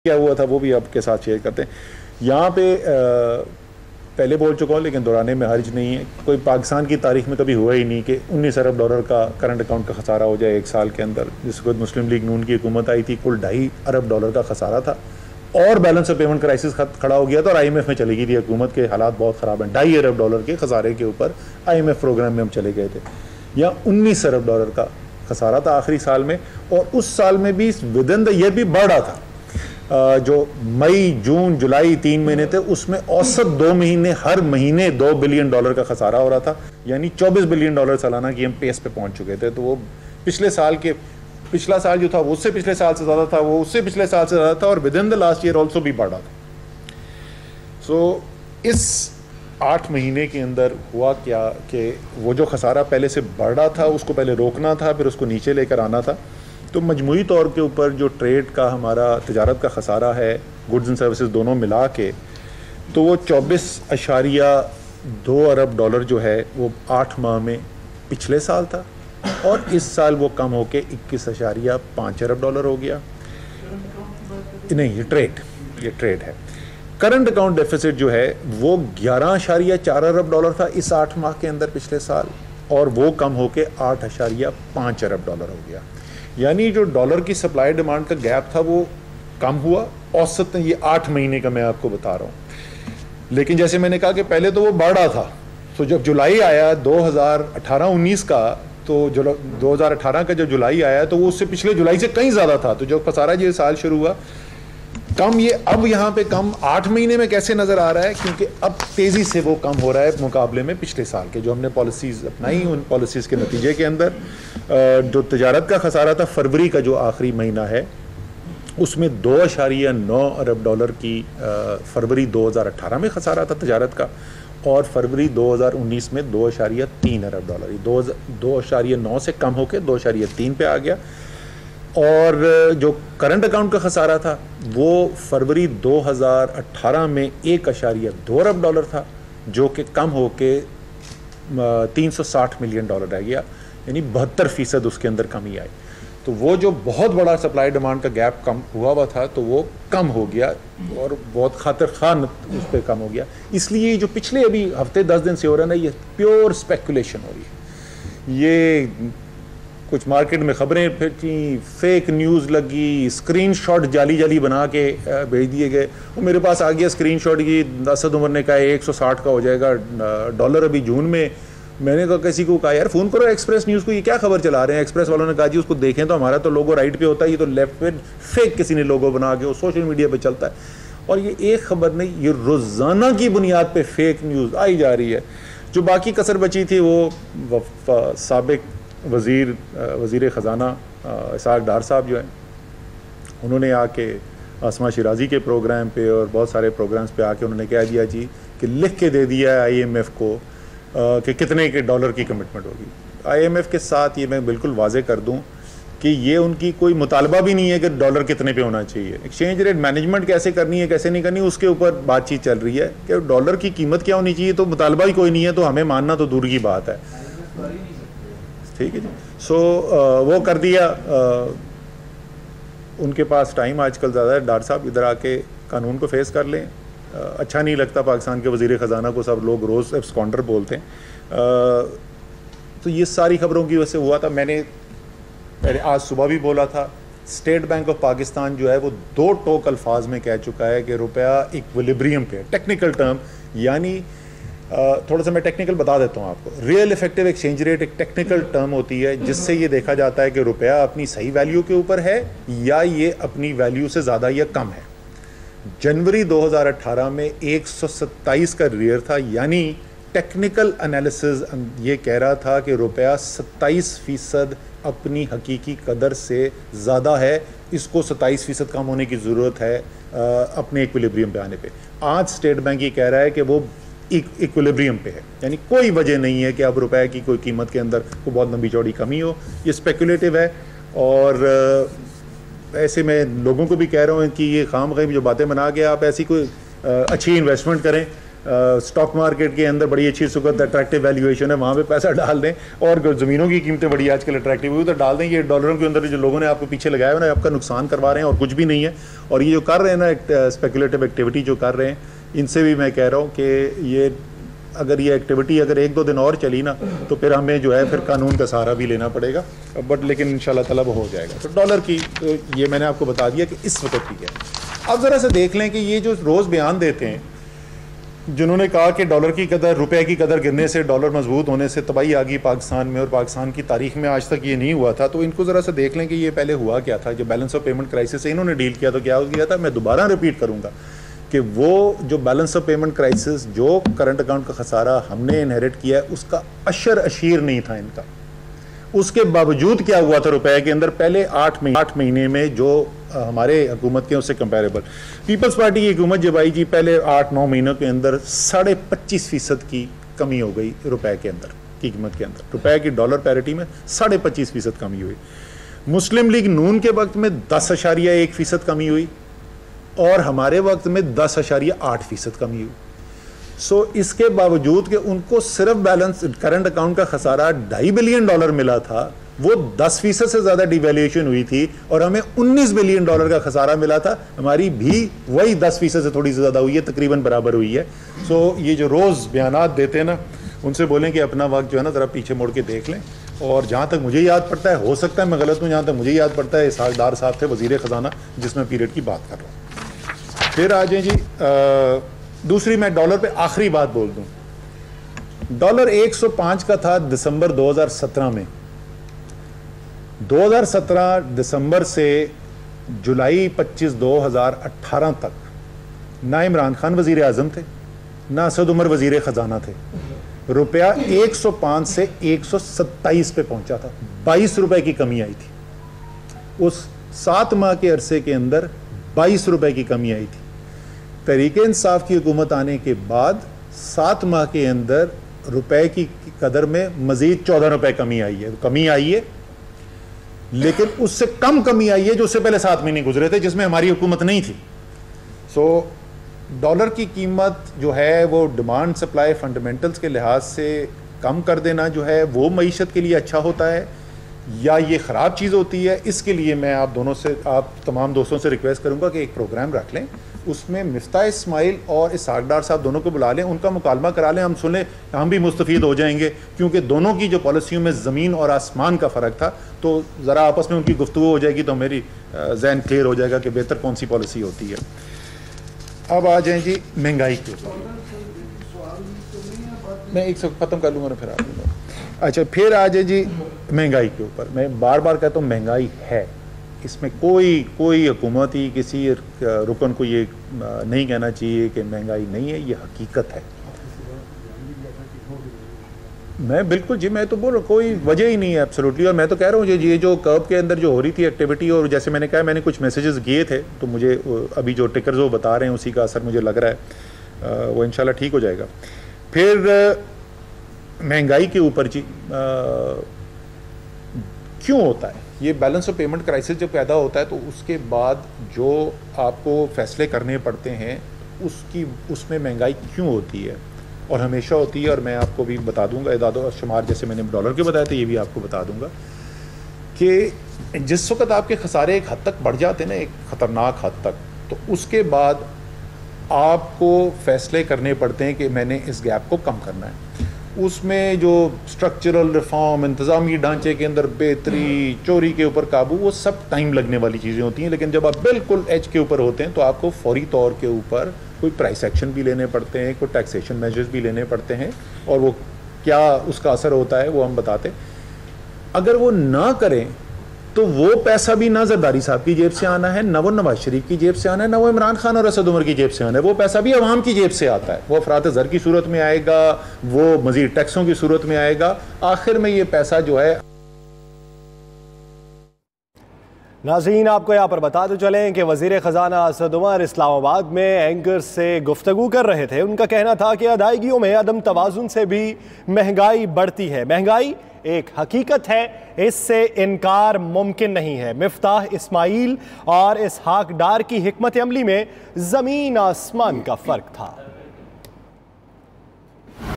क्या हुआ था वो भी आपके साथ शेयर करते हैं। यहाँ पे पहले बोल चुका हूँ लेकिन दोहराने में हर्ज नहीं है। कोई पाकिस्तान की तारीख में कभी हुआ ही नहीं कि 19 अरब डॉलर का करंट अकाउंट का खसारा हो जाए एक साल के अंदर। जिस वक्त मुस्लिम लीग नून की हुकूमत आई थी कुल 2.5 अरब डॉलर का खसारा था और बैलेंस ऑफ पेमेंट क्राइसिस खड़ा हो गया था और IMF में चली गई थी हुकूमत के हालात बहुत ख़राब हैं। 2.5 अरब डॉलर के खसारे के ऊपर IMF प्रोग्राम में हम चले गए थे। या 19 अरब डॉलर का खसारा था आखिरी साल में, और उस साल में भी विद इन द ईयर भी बढ़ रहा था। जो मई जून जुलाई 3 महीने थे उसमें औसत 2 महीने हर महीने 2 बिलियन डॉलर का खसारा हो रहा था, यानी 24 बिलियन डॉलर सालाना की हम पेस पे पहुंच चुके थे। तो वो पिछला साल जो था वो उससे पिछले साल से ज़्यादा था, वो उससे पिछले साल से ज़्यादा था, और with in the last year also भी बढ़ा था। सो इस 8 महीने के अंदर हुआ क्या कि वो जो खसारा पहले से बढ़ रहा था उसको पहले रोकना था, फिर उसको नीचे लेकर आना था। तो मजमूई तौर के ऊपर जो ट्रेड का हमारा तिजारत का खसारा है गुड्स एंड सर्विसेज दोनों मिला के, तो वो 24.2 अरब डॉलर जो है वो 8 माह में पिछले साल था, और इस साल वो कम होके 21.5 अरब डॉलर हो गया। नहीं, ये ट्रेड है। करंट अकाउंट डेफिसिट जो है वो 11.4 अरब डॉलर था इस 8 माह के अंदर पिछले साल, और वो कम होके 8.5 अरब डॉलर हो गया। यानी जो डॉलर की सप्लाई डिमांड का गैप था वो कम हुआ औसतन। ये 8 महीने का मैं आपको बता रहा हूँ, लेकिन जैसे मैंने कहा कि पहले तो वो बढ़ रहा था। तो जब जुलाई आया 2018-19 का, तो 2018 का जब जुलाई आया तो वो उससे पिछले जुलाई से कहीं ज़्यादा था। तो जो खसारा ये साल शुरू हुआ कम, ये अब यहाँ पे कम 8 महीने में कैसे नज़र आ रहा है, क्योंकि अब तेज़ी से वो कम हो रहा है मुकाबले में पिछले साल के जो हमने पॉलिसीज़ अपनाई। उन पॉलिसीज़ के नतीजे के अंदर जो तजारत का खसारा था फरवरी का जो आखिरी महीना है उसमें 2.9 अरब डॉलर की फरवरी 2018 में खसारा था तजारत का, और फरवरी 2019 में 2.3 अरब डॉलर, 2.9 से कम होकर 2.3 पे आ गया। और जो करंट अकाउंट का खसारा था वो फरवरी 2018 में 1.2 अरब डॉलर था, जो कि कम होके 360 मिलियन डॉलर रह गया, यानी 72% उसके अंदर कमी आई। तो वो जो बहुत बड़ा सप्लाई डिमांड का गैप कम हुआ था तो वो कम हो गया, और बहुत खातिर खान उस पर कम हो गया। इसलिए जो पिछले अभी हफ्ते 10 दिन से हो रहा है ना, ये प्योर स्पेकुलेशन हो रही है। ये कुछ मार्केट में खबरें फिर फेक न्यूज़ लगी, स्क्रीनशॉट जाली बना के भेज दिए गए। वो मेरे पास आ गया स्क्रीनशॉट की, असद उमर ने कहा 160 का हो जाएगा डॉलर अभी जून में। मैंने कहा किसी को कहा यार फ़ोन करो एक्सप्रेस न्यूज़ को, ये क्या खबर चला रहे हैं। एक्सप्रेस वालों ने कहा जी उसको देखें तो हमारा तो लोगो राइट पे होता है, ये तो लेफ्ट पे फेक किसी ने लोगो बना के वो सोशल मीडिया पे चलता है। और ये एक खबर नहीं, ये रोज़ाना की बुनियाद पे फेक न्यूज़ आई जा रही है। जो बाकी कसर बची थी वो साबिक वज़ीर ख़जाना इसहाक़ डार साहब जो हैं, उन्होंने आके आसमा शिराजी के प्रोग्राम पे और बहुत सारे प्रोग्राम्स पे आके उन्होंने कह दिया जी कि लिख के दे दिया है IMF को कि कितने के डॉलर की कमिटमेंट होगी। IMF के साथ ये मैं बिल्कुल वाजे कर दूं कि ये उनकी कोई मुतालबा भी नहीं है कि डॉलर कितने पे होना चाहिए। एक्सचेंज रेट मैनेजमेंट कैसे करनी है कैसे नहीं करनी उसके ऊपर बातचीत चल रही है कि डॉलर की कीमत क्या होनी चाहिए, तो मुतालबा ही कोई नहीं है, तो हमें मानना तो दूर की बात है। ठीक है जी। सो वो कर दिया। उनके पास टाइम आजकल ज़्यादा है। डार साहब इधर आके कानून को फेस कर लें। अच्छा नहीं लगता पाकिस्तान के वज़ीर ख़जाना को सब लोग रोज़ एब्सकॉन्डर बोलते हैं। तो ये सारी खबरों की वजह से हुआ था। मैंने आज सुबह भी बोला था, स्टेट बैंक ऑफ पाकिस्तान जो है वो 2 टोक अल्फाज में कह चुका है कि रुपया इक्विलिब्रियम पे है। टेक्निकल टर्म, यानी थोड़ा सा मैं टेक्निकल बता देता हूँ आपको। रियल इफेक्टिव एक्सचेंज रेट एक टेक्निकल टर्म होती है जिससे ये देखा जाता है कि रुपया अपनी सही वैल्यू के ऊपर है या ये अपनी वैल्यू से ज़्यादा या कम है। जनवरी 2018 में 127 का रियर था, यानी टेक्निकल एनालिसिस ये कह रहा था कि रुपया 27% अपनी हकीकी कदर से ज़्यादा है, इसको 27% कम होने की ज़रूरत है अपने इक्विलिब्रियम पे आने पे। आज स्टेट बैंक ये कह रहा है कि वो इक्विलिब्रियम पे है, यानी कोई वजह नहीं है कि अब रुपए की कोई कीमत के अंदर कोई बहुत लंबी चौड़ी कमी हो। ये स्पेकुलेटिव है, और ऐसे में लोगों को भी कह रहा हूँ कि ये खाम खीम जो बातें बना के आप ऐसी कोई अच्छी इन्वेस्टमेंट करें स्टॉक मार्केट के अंदर बड़ी अच्छी सुगत अट्रैक्टिव वैल्यूएशन है, वहाँ पे पैसा डाल दें, और ज़मीनों की कीमतें बड़ी आजकल अट्रैक्टिव हुई तो डाल दें। ये डॉलरों के अंदर जो लोगों ने आपको पीछे लगाया है ना, आपका नुकसान करवा रहे हैं और कुछ भी नहीं है। और ये जो कर रहे हैं ना स्पेकुलेटिव एक्टिविटी जो कर रहे हैं, इनसे भी मैं कह रहा हूँ कि ये अगर ये एक्टिविटी अगर 1-2 दिन और चली ना तो फिर हमें जो है फिर कानून का सहारा भी लेना पड़ेगा, बट लेकिन इंशाल्लाह ताला वो हो जाएगा। तो डॉलर की ये मैंने आपको बता दिया कि इस वक्त की है। अब ज़रा सा देख लें कि ये जो रोज़ बयान देते हैं जिन्होंने कहा कि डॉलर की कदर, रुपए की कदर गिरने से, डॉलर मजबूत होने से तबाही आ गई पाकिस्तान में और पाकिस्तान की तारीख में आज तक ये नहीं हुआ था, तो इनको ज़रा सा देख लें कि ये पहले हुआ क्या था। जो बैलेंस ऑफ पेमेंट क्राइसिस से इन्होंने डील किया तो क्या हो गया था। मैं दोबारा रिपीट करूँगा कि वो जो बैलेंस ऑफ पेमेंट क्राइसिस, जो करंट अकाउंट का खसारा हमने इनहेरिट किया है, उसका अशर अशीर नहीं था इनका। उसके बावजूद क्या हुआ था रुपए के अंदर, पहले 8 महीने में जो हमारे हुकूमत के उससे कंपेरेबल पीपल्स पार्टी की हुकूमत जब आई जी, पहले 8-9 महीनों के अंदर 25.5% की कमी हो गई रुपए के अंदर की कीमत के अंदर। रुपए की डॉलर पैरिटी में 25.5% कमी हुई। मुस्लिम लीग नून के वक्त में 10.1% कमी हुई और हमारे वक्त में 10.8% कमी हुई। सो इसके बावजूद कि उनको सिर्फ बैलेंस करंट अकाउंट का खसारा $2.5 बिलियन मिला था, वो 10% से ज़्यादा डिवैल्यूएशन हुई थी और हमें $19 बिलियन का खसारा मिला था। हमारी भी वही 10% से थोड़ी सी ज़्यादा हुई है, तकरीबन बराबर हुई है। सो ये जो रोज़ बयानात देते हैं ना, उनसे बोलें कि अपना वक्त जो है ना ज़रा पीछे मुड़ के देख लें। और जहाँ तक मुझे याद पड़ता है, हो सकता है मैं गलत हूँ, जहाँ तक मुझे याद पड़ता है इसहाकडार साहब थे वज़ीर ख़जाना जिसमें पीरियड की बात कर रहा हूँ। फिर आ जाए जी दूसरी, मैं डॉलर पे आखिरी बात बोल दूं। डॉलर 105 का था दिसंबर 2017 में। 2017 दिसंबर से जुलाई 25 2018 तक ना इमरान खान वजीर आजम थे, ना असद उमर वजीर खजाना थे। रुपया 105 से 127 पे पहुंचा था, 22 रुपए की कमी आई थी। उस 7 माह के अरसे के अंदर 22 रुपए की कमी आई थी। तहरीक इंसाफ की हुकूमत आने के बाद 7 माह के अंदर रुपए की कदर में मजीद 14 रुपए कमी आई है, लेकिन उससे कम कमी आई है जो उससे पहले 7 महीने गुजरे थे जिसमें हमारी हुकूमत नहीं थी। सो डॉलर की कीमत जो है वो डिमांड सप्लाई फंडामेंटल्स के लिहाज से कम कर देना जो है वो मईशत के लिए अच्छा होता है या ये ख़राब चीज़ होती है। इसके लिए मैं आप तमाम दोस्तों से रिक्वेस्ट करूँगा कि एक प्रोग्राम रख लें, उसमें मिफ्ता इस्माइल और इसहाकडार साहब दोनों को बुला लें, उनका मुकालमा करा लें, हम सुने, हम भी मुस्तफ़ीद हो जाएंगे। क्योंकि दोनों की जो पॉलिसियों में ज़मीन और आसमान का फ़र्क था, तो ज़रा आपस में उनकी गुफ्तगू हो जाएगी तो मेरी जहन क्लियर हो जाएगा कि बेहतर कौन सी पॉलिसी होती है। अब आ जाएँ जी महंगाई के ऊपर। मैं एक से ख़त्म कर लूँगा ना फिर आप लूँगा। अच्छा, फिर आ जाए जी महंगाई के ऊपर। मैं बार बार कहता हूँ महंगाई है, इसमें कोई हुकूमत ही किसी रुकन को ये नहीं कहना चाहिए कि महंगाई नहीं है, ये हकीकत है। मैं बिल्कुल जी, मैं तो बोल रहा हूँ कोई वजह ही नहीं है एब्सोल्युटली। और मैं तो कह रहा हूँ ये जो कर्व के अंदर जो हो रही थी एक्टिविटी, और जैसे मैंने कहा मैंने कुछ मैसेजेस किए थे तो मुझे अभी जो टिकर्स वो बता रहे हैं उसी का असर मुझे लग रहा है, वो इंशाल्लाह ठीक हो जाएगा। फिर महंगाई के ऊपर जी क्यों होता है ये बैलेंस ऑफ पेमेंट क्राइसिस जब पैदा होता है तो उसके बाद जो आपको फैसले करने पड़ते हैं उसमें महंगाई क्यों होती है और हमेशा होती है। और मैं आपको भी बता दूंगा इदाद और शुमार, जैसे मैंने डॉलर के बताया था ये भी आपको बता दूंगा कि जिस वक्त आपके खसारे एक हद तक बढ़ जाते हैं ना, एक ख़तरनाक हद तक, तो उसके बाद आपको फैसले करने पड़ते हैं कि मैंने इस गैप को कम करना है। उसमें जो स्ट्रक्चरल रिफॉर्म, इंतज़ामी ढांचे के अंदर बेहतरी, चोरी के ऊपर काबू, वो सब टाइम लगने वाली चीज़ें होती हैं। लेकिन जब आप बिल्कुल एज के ऊपर होते हैं तो आपको फौरी तौर के ऊपर कोई प्राइस एक्शन भी लेने पड़ते हैं, कोई टैक्सेशन मेजर्स भी लेने पड़ते हैं, और वो क्या उसका असर होता है वो हम बताते हैं। अगर वो ना करें तो वो पैसा भी ना जरदारी साहब की जेब से आना है, ना वो नवाज शरीफ की जेब से आना है, ना वो इमरान खान और असद उमर की जेब से आना है। वो पैसा भी अवाम की जेब से आता है, वो अफरात ज़र की सूरत में आएगा, वो मज़ीद टैक्सों की सूरत में आएगा। आखिर में ये पैसा जो है। नाज़रीन, आपको यहाँ पर बता दो चलें कि वज़ीर ख़जाना असद उमर इस्लामाबाद में एंकर से गुफ्तगू कर रहे थे। उनका कहना था कि अदायगियों में अदम तवाज़ुन से भी महंगाई बढ़ती है। महंगाई एक हकीकत है, इससे इनकार मुमकिन नहीं है। मिफ्ताह इस्माइल और इसहाक डार की हिकमत अमली में ज़मीन आसमान का फ़र्क था।